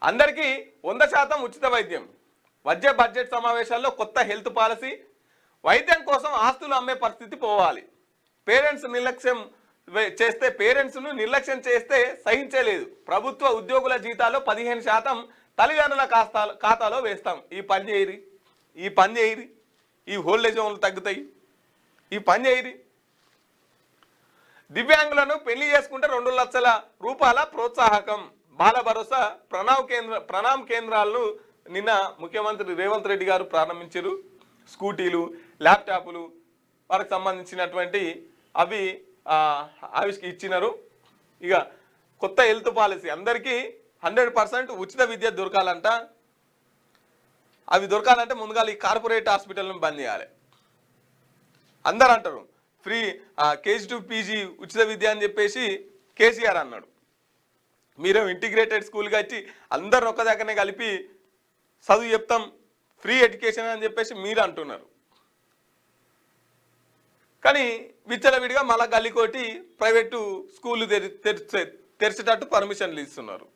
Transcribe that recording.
అందరికీ 100% ఉచిత వైద్యం. వచ్చే బడ్జెట్ సమావేశాల్లో కొత్త హెల్త్ పాలసీ. వైద్యం కోసం ఆస్తులు అమ్మే పరిస్థితి పోవాలి. పేరెంట్స్ను నిర్లక్ష్యం చేస్తే సహించలేదు. ప్రభుత్వ ఉద్యోగుల జీతాల్లో 15% తల్లిదండ్రుల ఖాతాలో వేస్తాం. ఈ పని చేయరి, ఈ హోల్డేజ్ హోమ్లు తగ్గుతాయి. ఈ పని చేయరి. దివ్యాంగులను పెళ్లి చేసుకుంటే 2 లక్షల రూపాయల ప్రోత్సాహకం. బాల భరోసా ప్రణామ్ కేంద్రాలను నిన్న ముఖ్యమంత్రి రేవంత్ రెడ్డి గారు ప్రారంభించారు. స్కూటీలు, ల్యాప్టాప్లు వారికి సంబంధించినటువంటి అవి ఇచ్చినారు. ఇక కొత్త హెల్త్ పాలసీ, అందరికీ 100% ఉచిత విద్య దొరకాలంట. అవి దొరకాలంటే ముందుగా ఈ కార్పొరేట్ హాస్పిటల్ని బంద్ చేయాలి. అందరు అంటారు ఫ్రీ కేజీ టు పీజీ ఉచిత విద్య అని చెప్పేసి కేసీఆర్ అన్నాడు. మీరు ఇంటిగ్రేటెడ్ స్కూల్ కట్టి అందరు ఒక్క దగ్గరనే కలిపి చదువు చెప్తాం, ఫ్రీ ఎడ్యుకేషన్ అని చెప్పేసి మీరు అంటున్నారు. కానీ విచ్చలవిడిగా మళ్ళా గల్లికోటి ప్రైవేటు స్కూళ్ళు తెరిచేటట్టు పర్మిషన్లు ఇస్తున్నారు.